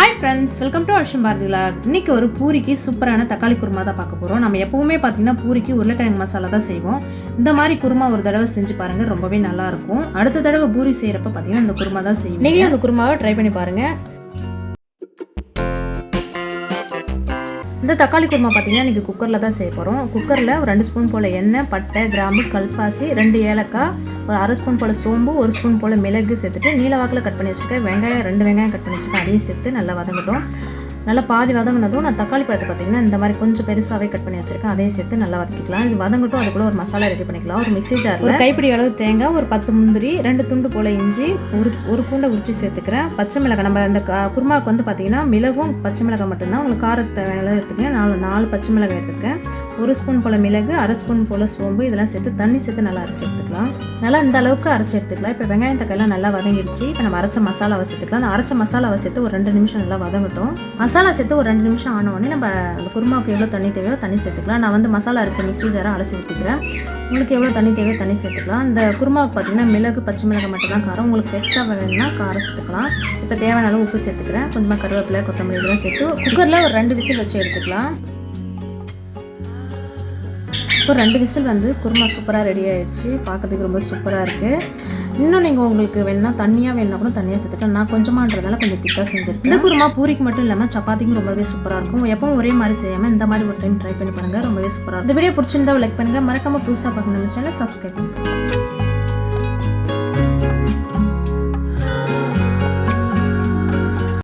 Hi friends, welcome to Ashwinbharathivlog. இன்னைக்கு ஒரு பூரிக்கு சூப்பரான தக்காளி குருமா தான் பார்க்க போறோம். நம்ம எப்பவுமே பாத்தீங்கன்னா பூரிக்கு உருளைக்கிழங்கு மசாலா தான் செய்வோம். இந்த மாதிரி குருமா ஒரு தடவை செஞ்சு பாருங்க, ரொம்பவே நல்லா இருக்கும். அடுத்த தடவை பூரி செய்யறப்ப பாத்தீங்கன்னா இந்த குருமா தான் செய்வீங்க. நீங்களும் அந்த குருமாவை ட்ரை பண்ணி பாருங்க. இந்த தக்காளி குருமா பார்த்தீங்கன்னா இன்றைக்கி குக்கரில் தான் செய்ய போகிறோம். குக்கரில் ஒரு 2 ஸ்பூன் போல் எண்ணெய், பட்டை, கிராம்பு, கல்பாசி, 2 ஏலக்காய், ஒரு 1/2 ஸ்பூன் போல் சோம்பு, 1 ஸ்பூன் போல் மிளகு சேர்த்துட்டு நீலவாக்கில் கட் பண்ணி வச்சுருக்கேன். வெங்காயம் 2 வெங்காயம் கட் பண்ணி வச்சுருக்கேன். அதையும் சேர்த்து நல்லா வதங்கட்டும். நல்லா பாதி வதங்கினதும் நான் தக்காளி பழத்தை பார்த்தீங்கன்னா இந்த மாதிரி கொஞ்சம் பெருசாகவே கட் பண்ணி வச்சுருக்கேன். அதையும் சேர்த்து நல்லா வதக்கிக்கலாம். இது வதங்கட்டும். அதுக்குள்ளே ஒரு மசாலா ரெடி பண்ணிக்கலாம். ஒரு மிக்ஸி ஜாரில் ஒரு கைப்பிடி அளவு தேங்காய், ஒரு 10 முந்திரி, 2 துண்டு போல் இஞ்சி, ஒரு பூண்டை உரிச்சு சேர்த்துக்கிறேன். பச்சை மிளகாய், நம்ம அந்த குருமாவுக்கு வந்து பார்த்தீங்கன்னா மிளகும் பச்சை மிளகாய் மட்டும்தான். உங்களுக்கு காரத்தை வேலை எடுத்துக்கேன். 4 பச்சை மிளகாய் எடுத்துருக்கேன். 1 ஸ்பூன் போல் மிளகு, 1/2 ஸ்பூன் போல் சோம்பு, இதெல்லாம் சேர்த்து தண்ணி சேர்த்து நல்லா அரைச்சி எடுத்துக்கலாம். நல்லா இந்த அளவுக்கு அரைச்சி எடுத்துக்கலாம். இப்போ வெங்காயம் தக்காளிலாம் நல்லா வதங்கிடுச்சு. இப்போ நம்ம அரைச்ச மசாலாவை சேர்த்துக்கலாம். அந்த அரைச்ச மசாலாவை சேர்த்து ஒரு 2 நிமிஷம் நல்லா வதங்கட்டும். மசாலா சேர்த்து ஒரு 2 நிமிஷம் ஆன உடனே நம்ம அந்த குருமாவுக்கு எவ்வளோ தண்ணி தேவையோ தண்ணி சேர்த்துக்கலாம். நான் வந்து மசாலா அரைச்ச மிக்ஸி ஜாரை அலசி ஊற்றிக்கிறேன். உங்களுக்கு எவ்வளோ தண்ணி தேவையோ தண்ணி சேர்த்துக்கலாம். இந்த குருமாவுக்கு பார்த்தீங்கன்னா மிளகு பச்சை மிளகாய் மட்டும் தான் காரம். உங்களுக்கு எக்ஸ்ட்ரா வேணும்னா காரம் சேர்த்துக்கலாம். இப்போ தேவையான அளவு உப்பு சேர்த்துக்கிறேன். கொஞ்சமாக கருவேப்பிலை, கொத்தமல்லி இதெல்லாம் சேர்த்து குக்கரில் ஒரு 2 விசில் வச்சு எடுத்துக்கலாம். இப்போ 2 விசில் வந்து குருமா சூப்பராக ரெடி ஆகிடுச்சு. பார்க்கறதுக்கு ரொம்ப சூப்பராக இருக்குது. இன்னும் நீங்கள் உங்களுக்கு வேணுன்னா தண்ணியாக வேணுன்னா கூட தண்ணியாக சேர்த்துக்கலாம். நான் கொஞ்சமான்றதால கொஞ்சம் திக்காக செஞ்சுருக்கேன். இந்த குருமா பூரிக்கு மட்டும் இல்லாமல் சப்பாத்திக்கும் ரொம்பவே சூப்பராக இருக்கும். எப்பவும் ஒரே மாதிரி செய்யாமல் இந்த மாதிரி ஒரு டைம் ட்ரை பண்ணி பாருங்கள், ரொம்பவே சூப்பராக இருக்கும். இந்த வீடியோ பிடிச்சிருந்தா லைக் பண்ணுங்கள். மறக்காமல் புதுசாக பார்க்கணும் சேனல் சப்ஸ்கிரைப் பண்ணுங்கள்.